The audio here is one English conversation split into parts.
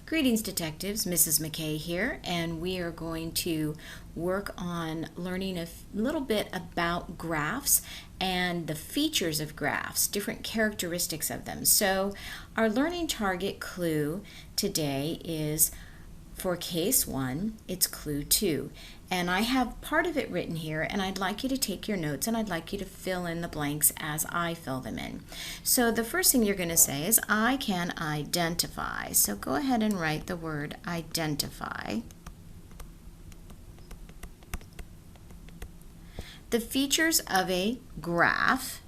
Greetings, detectives. Mrs. McKay here, and we are going to work on learning a little bit about graphs and the features of graphs, different characteristics of them. So our learning target clue today is for case 1, it's clue 2. And I have part of it written here, and I'd like you to take your notes and I'd like you to fill in the blanks as I fill them in. So the first thing you're going to say is, I can identify. So go ahead and write the word identify. The features of a graph,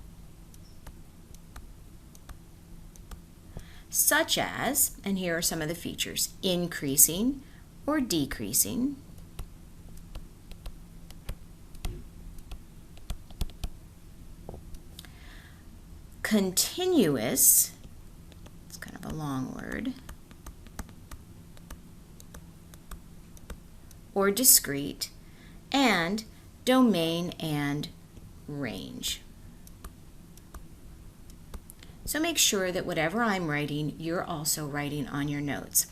such as, and here are some of the features, increasing or decreasing, continuous, it's kind of a long word, or discrete, and domain and range. So make sure that whatever I'm writing, you're also writing on your notes.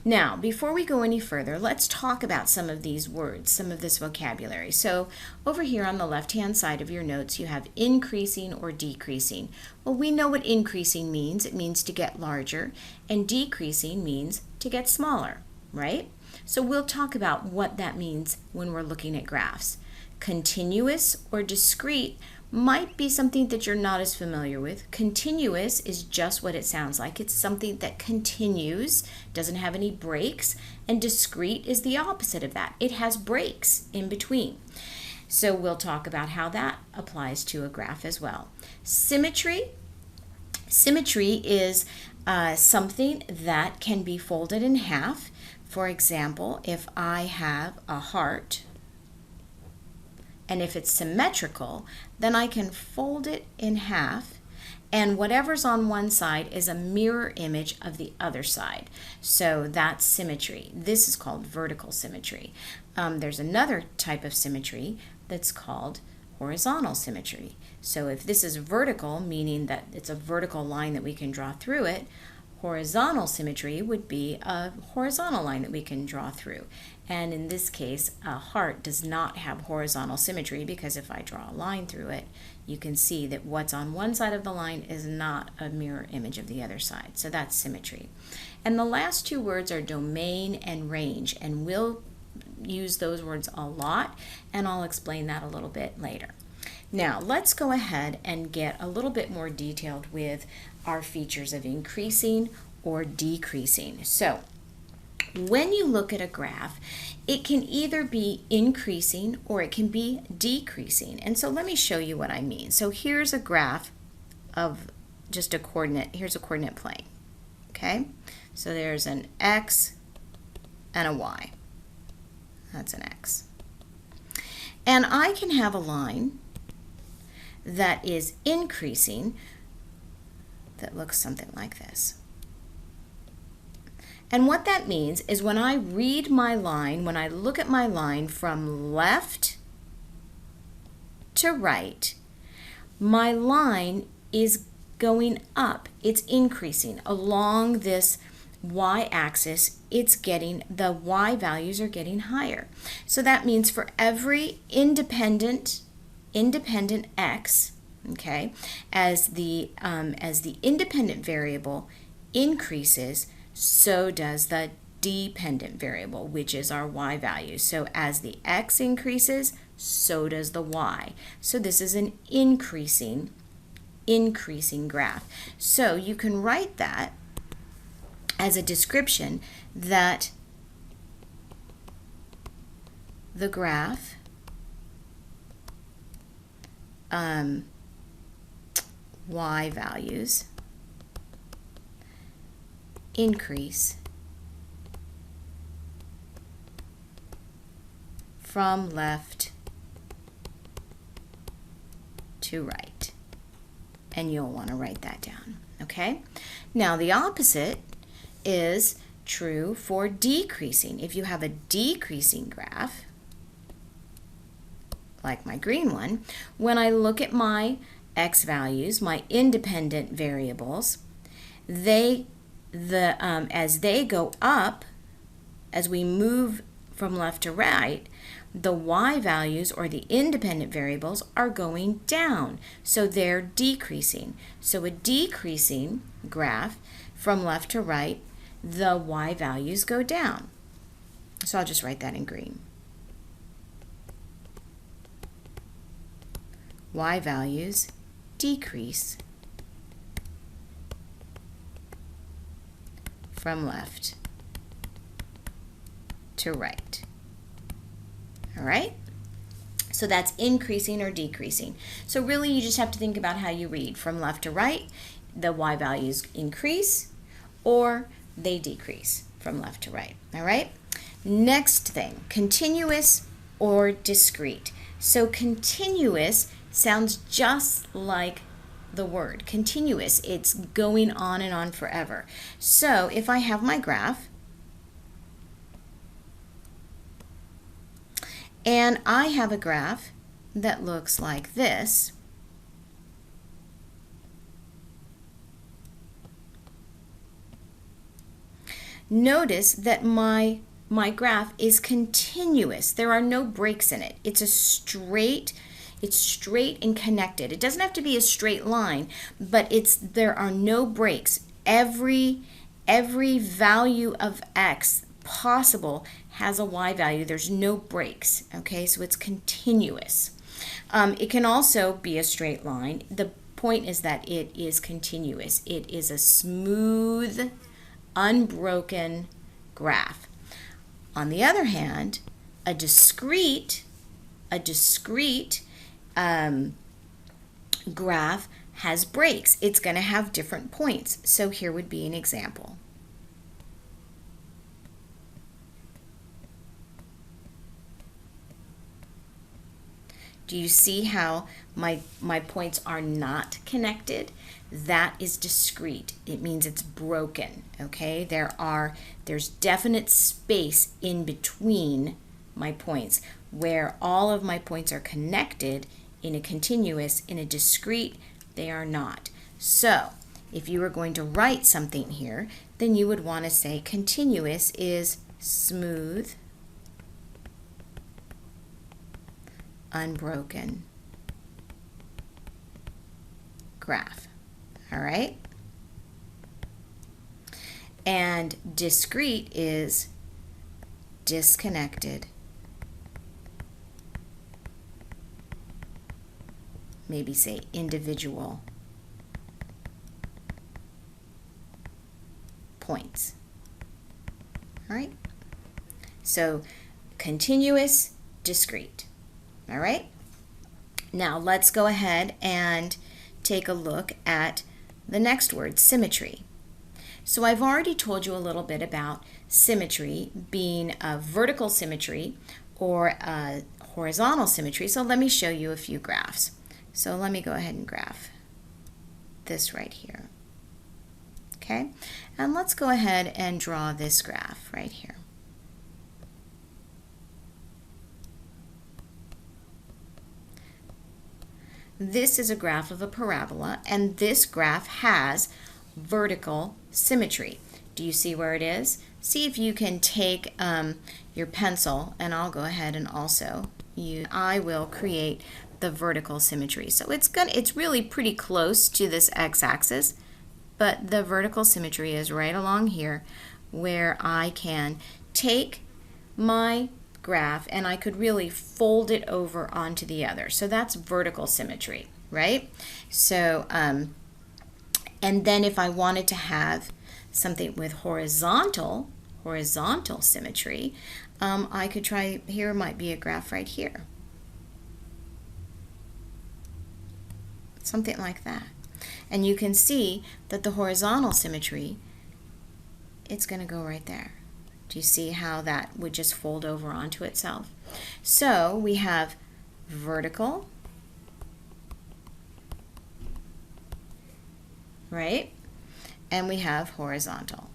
Now, before we go any further, let's talk about some of these words, some of this vocabulary. So over here on the left-hand side of your notes, you have increasing or decreasing. Well, we know what increasing means. It means to get larger, and decreasing means to get smaller, right? So we'll talk about what that means when we're looking at graphs. Continuous or discrete might be something that you're not as familiar with. Continuous is just what it sounds like. It's something that continues, doesn't have any breaks, and discrete is the opposite of that. It has breaks in between. So we'll talk about how that applies to a graph as well. Symmetry. Symmetry is something that can be folded in half. For example, if I have a heart, and if it's symmetrical, then I can fold it in half, and whatever's on one side is a mirror image of the other side. So that's symmetry. This is called vertical symmetry. There's another type of symmetry that's called horizontal symmetry. So if this is vertical, meaning that it's a vertical line that we can draw through it, horizontal symmetry would be a horizontal line that we can draw through. And in this case, a heart does not have horizontal symmetry, because if I draw a line through it, you can see that what's on one side of the line is not a mirror image of the other side. So that's symmetry. And the last two words are domain and range, and we'll use those words a lot, and I'll explain that a little bit later. Now, let's go ahead and get a little bit more detailed with our features of increasing or decreasing. So, when you look at a graph, it can either be increasing or it can be decreasing. And so let me show you what I mean. So here's a graph of just a coordinate. Here's a coordinate plane. Okay? So there's an X and a Y. That's an X. And I can have a line that is increasing that looks something like this. And what that means is when I read my line, when I look at my line from left to right, my line is going up. It's increasing along this y-axis. It's getting, the y values are getting higher. So that means for every independent x, okay, as the independent variable increases, so does the dependent variable, which is our y value. So as the x increases, so does the y. So this is an increasing graph. So you can write that as a description that the graph y values increase from left to right. And you'll want to write that down, okay? Now the opposite is true for decreasing. If you have a decreasing graph, like my green one, when I look at my x values, my independent variables, they as they go up, as we move from left to right, the y values, or the independent variables, are going down. So they're decreasing. So a decreasing graph from left to right, the y values go down. So I'll just write that in green. Y values decrease from left to right. All right? So that's increasing or decreasing. So really you just have to think about how you read. From left to right, the y values increase or they decrease from left to right. All right? Next thing, continuous or discrete. So continuous sounds just like the word continuous. It's going on and on forever. So if I have my graph, and I have a graph that looks like this, notice that my graph is continuous. There are no breaks in it. It's straight and connected. It doesn't have to be a straight line, but there are no breaks. Every value of x possible has a y value. There's no breaks, okay? So it's continuous. It can also be a straight line. The point is that it is continuous. It is a smooth, unbroken graph. On the other hand, a discrete graph has breaks. It's going to have different points. So here would be an example. Do you see how my points are not connected? That is discrete. It means it's broken, okay? There's definite space in between my points. Where all of my points are connected in a continuous, in a discrete, they are not. So if you were going to write something here, then you would want to say continuous is smooth, unbroken graph. All right? And discrete is disconnected, maybe say individual points. All right? So continuous, discrete. All right? Now let's go ahead and take a look at the next word, symmetry. So I've already told you a little bit about symmetry being a vertical symmetry or a horizontal symmetry. So let me show you a few graphs. So let me go ahead and graph this right here. Okay? And let's go ahead and draw this graph right here. This is a graph of a parabola, and this graph has vertical symmetry. Do you see where it is? See if you can take your pencil, and I'll go ahead and also I will create the vertical symmetry. So it's really pretty close to this x-axis, but the vertical symmetry is right along here where I can take my graph and I could really fold it over onto the other. So that's vertical symmetry, right? So and then if I wanted to have something with horizontal symmetry, I could try, here might be a graph right here. Something like that. And you can see that the horizontal symmetry, it's going to go right there. Do you see how that would just fold over onto itself? So we have vertical, right? And we have horizontal.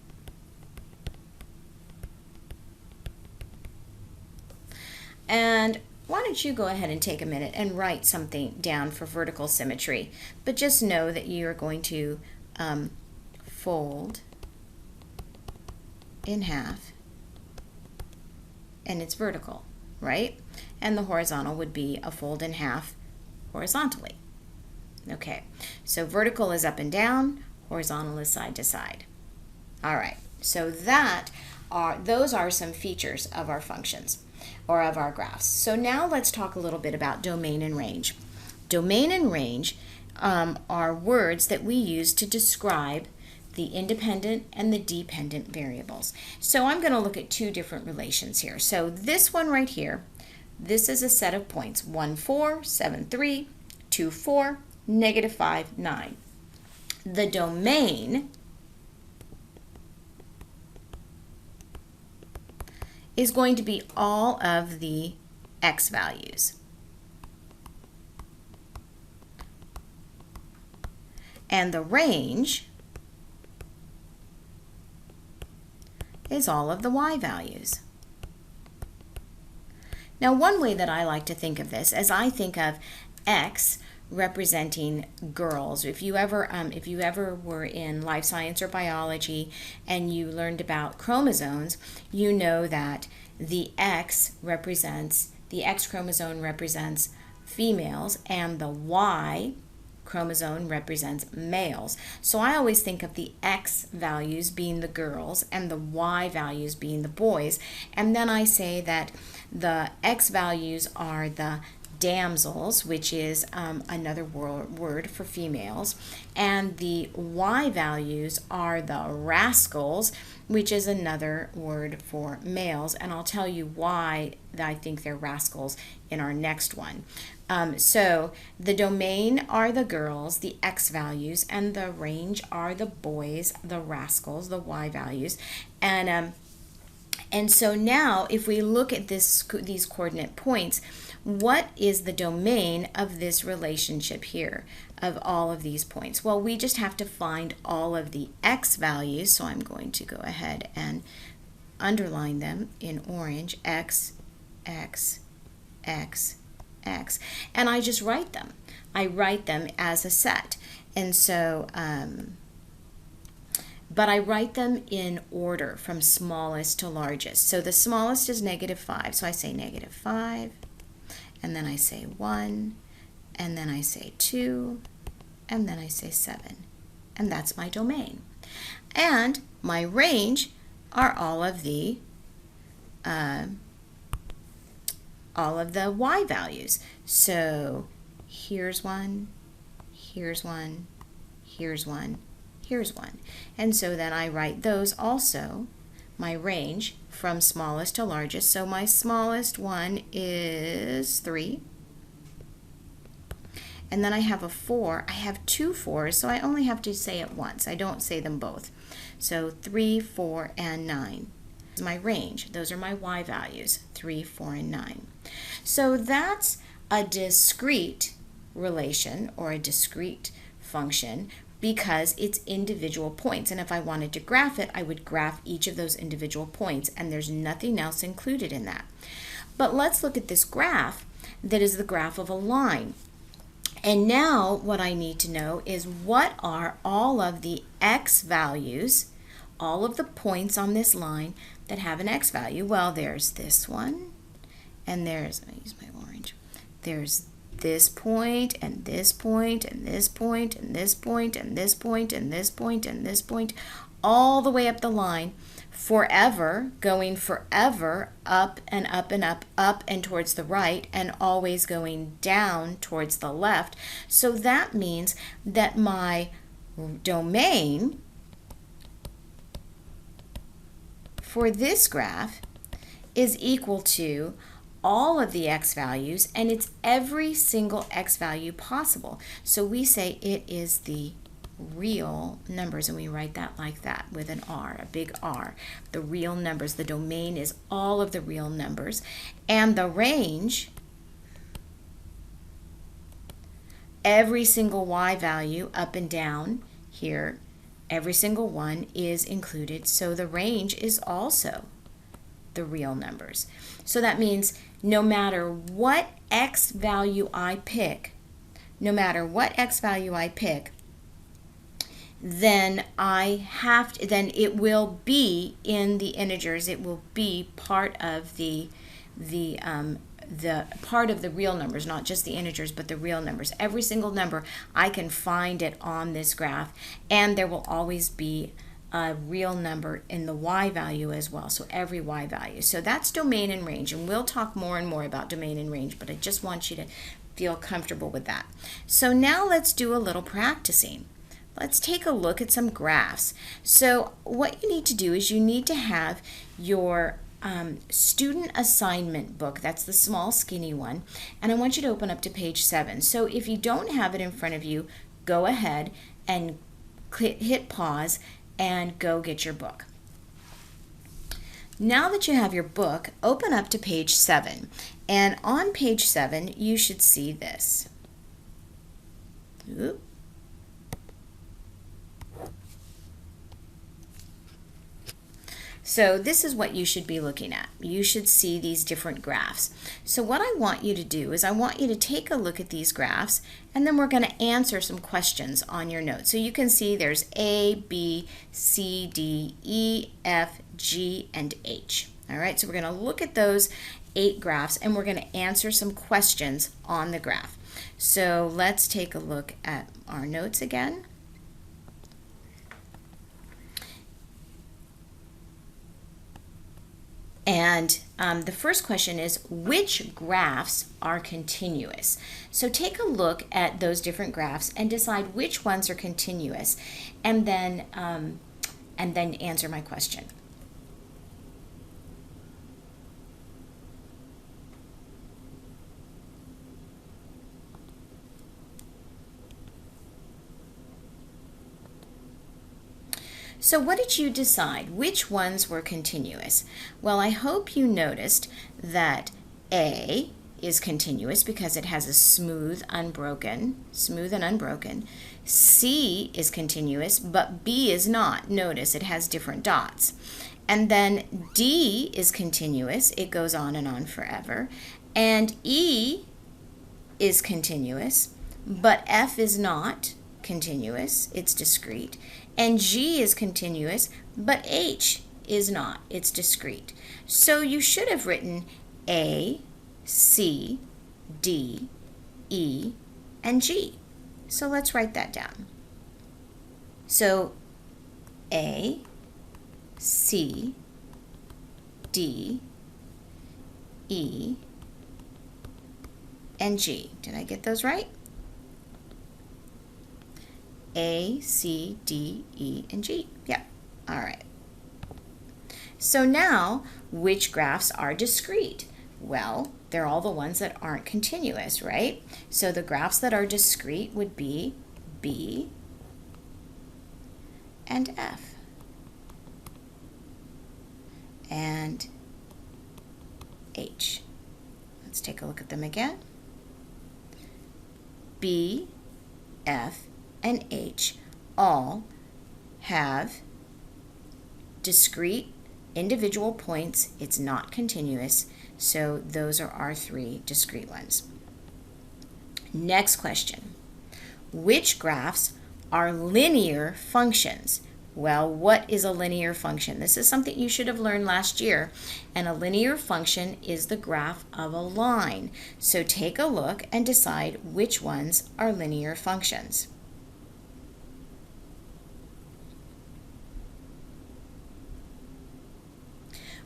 And why don't you go ahead and take a minute and write something down for vertical symmetry. But just know that you're going to fold in half, and it's vertical, right? And the horizontal would be a fold in half horizontally. Okay, so vertical is up and down, horizontal is side to side. All right, so those are some features of our functions or of our graphs. So now let's talk a little bit about domain and range. Domain and range are words that we use to describe the independent and the dependent variables. So I'm going to look at two different relations here. So this one right here, this is a set of points, 1, 4, 7, 3, 2, 4, negative 5, 9. The domain is going to be all of the x values. And the range is all of the y values. Now, one way that I like to think of this, as I think of x representing girls. If you ever were in life science or biology and you learned about chromosomes, you know that the X chromosome represents females and the Y chromosome represents males. So I always think of the X values being the girls and the Y values being the boys. And then I say that the X values are the damsels, which is another word for females, and the Y values are the rascals, which is another word for males, and I'll tell you why I think they're rascals in our next one. So the domain are the girls, the X values, and the range are the boys, the rascals, the Y values, and so now if we look at these coordinate points, what is the domain of this relationship here of all of these points? Well, we just have to find all of the X values, so I'm going to go ahead and underline them in orange, X, X, X, X, and I just write them. I write them as a set, and so but I write them in order from smallest to largest. So the smallest is negative 5, so I say negative 5, and then I say 1, and then I say 2, and then I say 7, and that's my domain. And my range are all of the Y values. So here's 1, here's 1, here's 1, here's 1. And so then I write those also, my range from smallest to largest. So my smallest one is 3. And then I have a 4. I have 2 4s, so I only have to say it once. I don't say them both. So 3, 4, and 9 is my range. Those are my Y values, 3, 4, and 9. So that's a discrete relation or a discrete function because it's individual points. And if I wanted to graph it, I would graph each of those individual points, and there's nothing else included in that. But let's look at this graph that is the graph of a line. And now what I need to know is what are all of the X values, all of the points on this line that have an X value. Well, there's this one, and there's, I use my orange, there's this point, and this point, and this point, and this point, and this point, and this point, and this point, all the way up the line, forever, going forever up and up and up, up and towards the right, and always going down towards the left. So that means that my domain for this graph is equal to all of the X values, and it's every single X value possible. So we say it is the real numbers, and we write that like that with an R, a big R. The real numbers. The domain is all of the real numbers, and the range, every single Y value up and down here, every single one is included, so the range is also the real numbers. So that means no matter what X value I pick, then then it will be in the integers. It will be part of the part of the real numbers, not just the integers, but the real numbers. Every single number, I can find it on this graph, and there will always be a real number in the y value as well, so every y value. So that's domain and range, and we'll talk more and more about domain and range, but I just want you to feel comfortable with that. So now let's do a little practicing. Let's take a look at some graphs. So what you need to do is you need to have your student assignment book. That's the small skinny one, and I want you to open up to page 7. So if you don't have it in front of you, go ahead and hit pause and go get your book. Now that you have your book, open up to page 7, and on page 7 you should see this. Oop. So this is what you should be looking at. You should see these different graphs. So what I want you to do is I want you to take a look at these graphs, and then we're going to answer some questions on your notes. So you can see there's A, B, C, D, E, F, G, and H. All right, so we're going to look at those 8 graphs, and we're going to answer some questions on the graph. So let's take a look at our notes again. And the first question is, which graphs are continuous? So take a look at those different graphs and decide which ones are continuous, and then answer my question. So what did you decide? Which ones were continuous? Well, I hope you noticed that A is continuous because it has a smooth and unbroken. C is continuous, but B is not. Notice it has different dots. And then D is continuous. It goes on and on forever. And E is continuous, but F is not continuous. It's discrete. And G is continuous, but H is not. It's discrete. So you should have written A, C, D, E, and G. So let's write that down. So A, C, D, E, and G. Did I get those right? A, C, D, E, and G. Yep. All right. So now, which graphs are discrete? Well, they're all the ones that aren't continuous, right? So the graphs that are discrete would be B and F and H. Let's take a look at them again. B, F, and H all have discrete individual points. It's not continuous, so those are our 3 discrete ones. Next question. Which graphs are linear functions? Well, what is a linear function? This is something you should have learned last year, and a linear function is the graph of a line. So take a look and decide which ones are linear functions.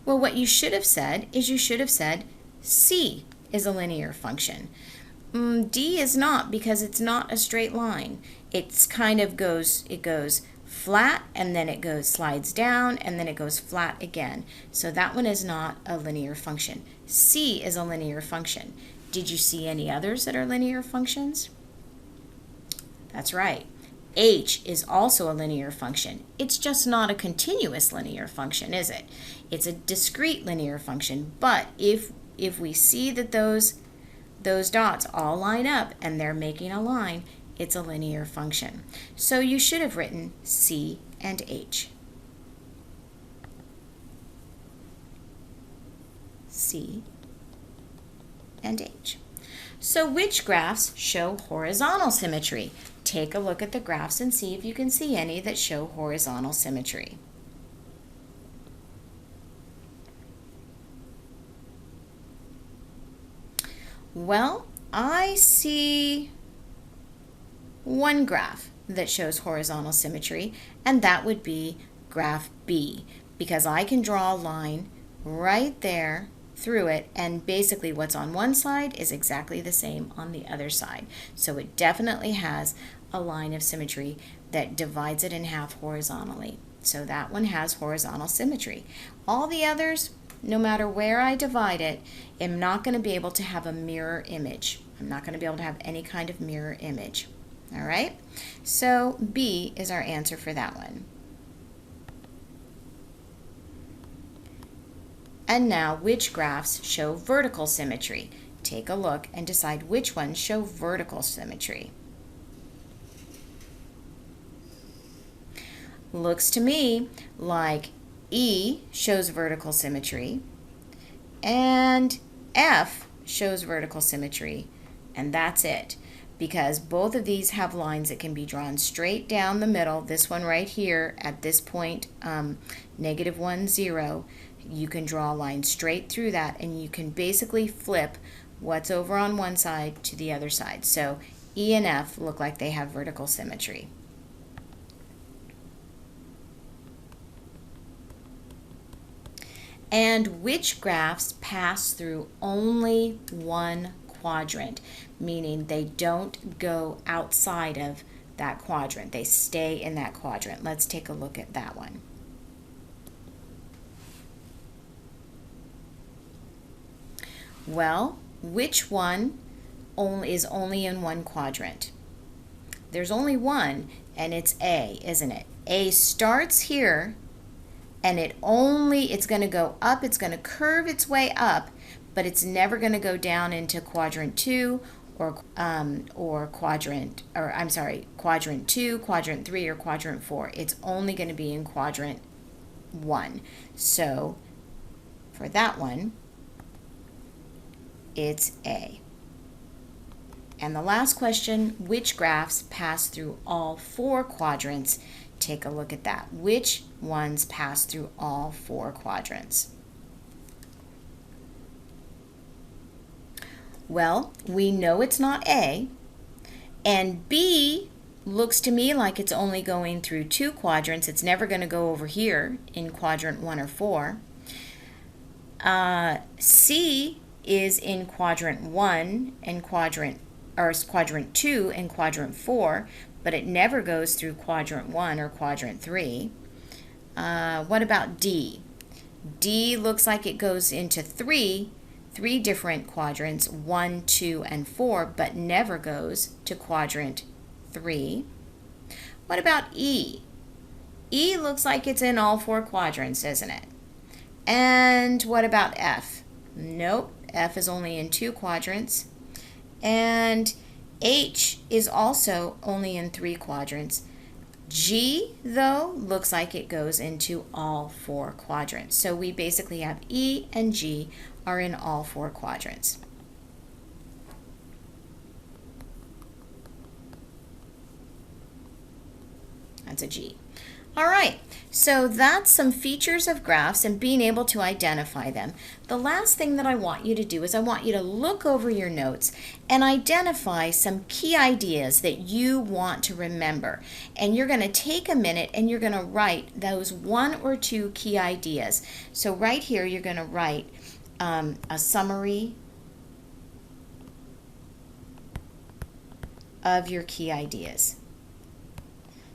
Well, what you should have said is you should have said C is a linear function. D is not, because it's not a straight line. It goes flat, and then it slides down, and then it goes flat again. So that one is not a linear function. C is a linear function. Did you see any others that are linear functions? That's right. H is also a linear function. It's just not a continuous linear function, is it? It's a discrete linear function, but if we see that those dots all line up and they're making a line, it's a linear function. So you should have written C and H. C and H. So which graphs show horizontal symmetry? take a look at the graphs and see if you can see any that show horizontal symmetry. Well, I see one graph that shows horizontal symmetry, and that would be graph B, because I can draw a line right there through it, and basically what's on one side is exactly the same on the other side. So it definitely has a line of symmetry that divides it in half horizontally. So that one has horizontal symmetry. All the others, no matter where I divide it, I'm not going to be able to have a mirror image. I'm not going to be able to have any kind of mirror image. All right? So B is our answer for that one. And now, which graphs show vertical symmetry? Take a look and decide which ones show vertical symmetry. Looks to me like E shows vertical symmetry, and F shows vertical symmetry, and that's it. Because both of these have lines that can be drawn straight down the middle. This one right here at this point, -1, 0, you can draw a line straight through that, and you can basically flip what's over on one side to the other side. So E and F look like they have vertical symmetry. And which graphs pass through only one quadrant, meaning they don't go outside of that quadrant. They stay in that quadrant. Let's take a look at that one. Well, which one is only in one quadrant? There's only one, and it's A, isn't it? A starts here, and it's going to go up, it's going to curve its way up, but it's never going to go down into quadrant 2 or quadrant 2, quadrant 3, or quadrant 4. It's only going to be in quadrant 1. So for that one, it's A. And the last question, which graphs pass through all 4 quadrants? Take a look at that. Which ones pass through all 4 quadrants? Well, we know it's not A, and B looks to me like it's only going through 2 quadrants. It's never going to go over here in quadrant 1 or 4. C is in quadrant 1 and quadrant 2 and quadrant 4, but it never goes through quadrant 1 or quadrant 3. What about D? D looks like it goes into three different quadrants, 1, 2, and 4, but never goes to quadrant 3. What about E? E looks like it's in all 4 quadrants, isn't it? And what about F? Nope, F is only in 2 quadrants. And H is also only in 3 quadrants. G, though, looks like it goes into all 4 quadrants. So we basically have E and G are in all 4 quadrants. That's a G. All right, so that's some features of graphs and being able to identify them. The last thing that I want you to do is I want you to look over your notes and identify some key ideas that you want to remember. And you're going to take a minute and you're going to write those 1 or 2 key ideas. So right here you're going to write a summary of your key ideas.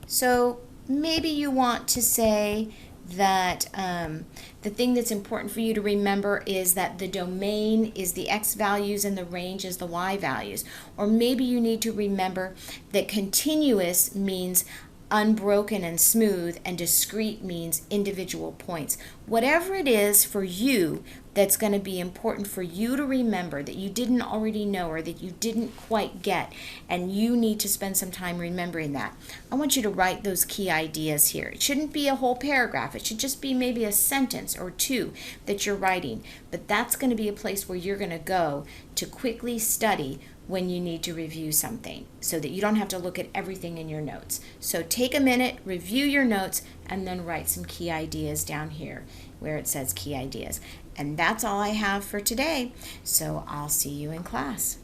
So maybe you want to say that the thing that's important for you to remember is that the domain is the x values and the range is the y values. Or maybe you need to remember that continuous means unbroken and smooth, and discrete means individual points. Whatever it is for you that's going to be important for you to remember that you didn't already know or that you didn't quite get, and you need to spend some time remembering that, I want you to write those key ideas here. It shouldn't be a whole paragraph. It should just be maybe a sentence or 2 that you're writing. But that's going to be a place where you're going to go to quickly study when you need to review something so that you don't have to look at everything in your notes. So take a minute, review your notes, and then write some key ideas down here where it says key ideas. And that's all I have for today. So I'll see you in class.